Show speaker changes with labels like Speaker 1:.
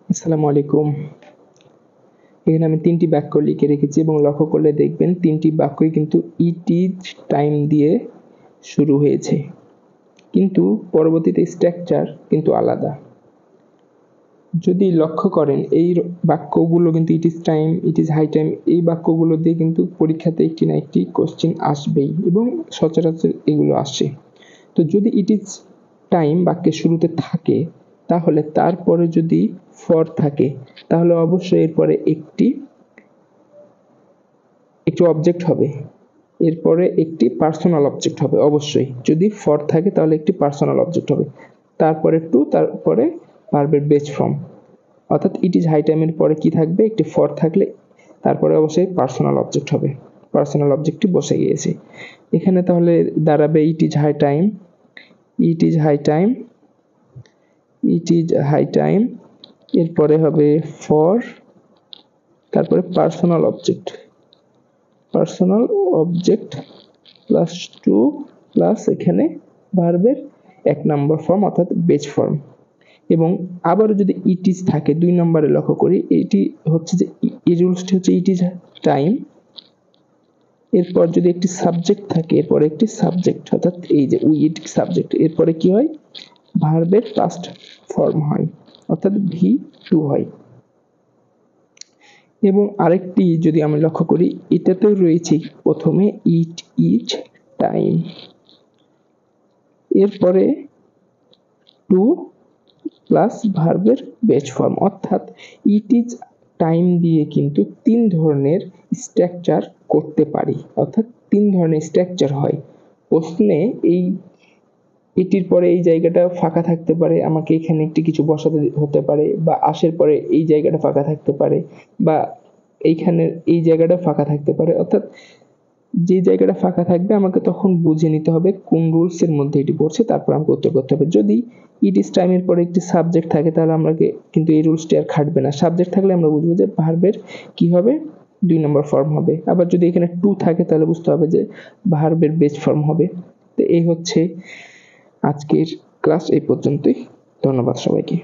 Speaker 1: আসসালামু আলাইকুম। এখানে আমি 3টি বাক্য লিখে রেখেছি এবং লক্ষ্য করলে দেখবেন 3টি বাক্যই কিন্তু ইট ইজ টাইম দিয়ে শুরু হয়েছে, কিন্তু পরবর্তীতে স্ট্রাকচার কিন্তু আলাদা। যদি লক্ষ্য করেন এই বাক্যগুলো কিন্তু it is time, it is high time, এই বাক্যগুলো দিয়ে কিন্তু পরীক্ষাতে একটি না একটি কোশ্চেন আসবেই এবং সচরাচর এগুলো আসে। তো যদি ইট ইজ টাইম বাক্যের শুরুতে থাকে তাহলে তারপরে যদি ফর থাকে তাহলে অবশ্যই এরপরে একটি অবজেক্ট হবে, এরপরে একটি পার্সোনাল অবজেক্ট হবে। অবশ্যই যদি ফর থাকে তাহলে একটি পার্সোনাল অবজেক্ট হবে, তারপরে টু, তারপরে ভার্বের বেস ফর্ম। অর্থাৎ ইট ইজ হাই টাইমের পরে কি থাকবে, একটি ফর থাকলে তারপরে অবশ্যই পার্সোনাল অবজেক্ট হবে। পার্সোনাল অবজেক্টটি বসে গিয়েছে এখানে, তাহলে দাঁড়াবে it is high time, it is high time, it is high time, এরপরে হবে ফর, তারপরে personal object, personal object plus to plus এখানে ভার্বের 1 নম্বর ফর্ম অর্থাৎ বেস ফর্ম। এবং আবারও যদি ইট ইজ থাকে 2 নম্বরে লক্ষ্য করি, এটি হচ্ছে যে এই রুলসটি হচ্ছে ইট ইজ টাইম, এরপর যদি একটি সাবজেক্ট থাকে এরপরে একটি সাবজেক্ট, অর্থাৎ এই যে উই ইট সাবজেক্ট, এরপরে কি হয়, ভার্বের পাস্ট ফর্ম হয় অর্থাৎ V2 হয়। এবং আরেকটি যদি আমি লক্ষ্য করি, এটাতেও রয়েছে প্রথমে ইট ইজ টাইম, এরপরে টু প্লাস ভার্বের বেস ফর্ম। অর্থাৎ ইট ইজ টাইম দিয়ে কিন্তু 3 ধরনের স্ট্রাকচার করতে পারি, অর্থাৎ 3 ধরনের স্ট্রাকচার হয়। প্রশ্নে এই এটির পরে এই জায়গাটা ফাঁকা থাকতে পারে, আমাকে এখানে একটি কিছু বসাতে হতে পারে, বা আসের পরে এই জায়গাটা ফাঁকা থাকতে পারে, বা এইখানে এই জায়গাটা ফাঁকা থাকতে পারে। অর্থাৎ যে জায়গাটা ফাঁকা থাকবে আমাকে তখন বুঝে নিতে হবে কোন রুলস এর মধ্যে এটি পড়ছে, তারপর আমাকে উত্তর করতে হবে। যদি ইট ইজ টাইমের পরে একটি সাবজেক্ট থাকে তাহলে আমাকে কিন্তু এই রুলসটি আর খাটবে না। সাবজেক্ট থাকলে আমরা বুঝবো যে ভার্বের কি হবে, 2 নম্বর ফর্ম হবে। আবার যদি এখানে টু থাকে তাহলে বুঝতে হবে যে ভার্বের বেস ফর্ম হবে। তো এই হচ্ছে আজকের ক্লাস, এই পর্যন্তই। ধন্যবাদ সবাইকে।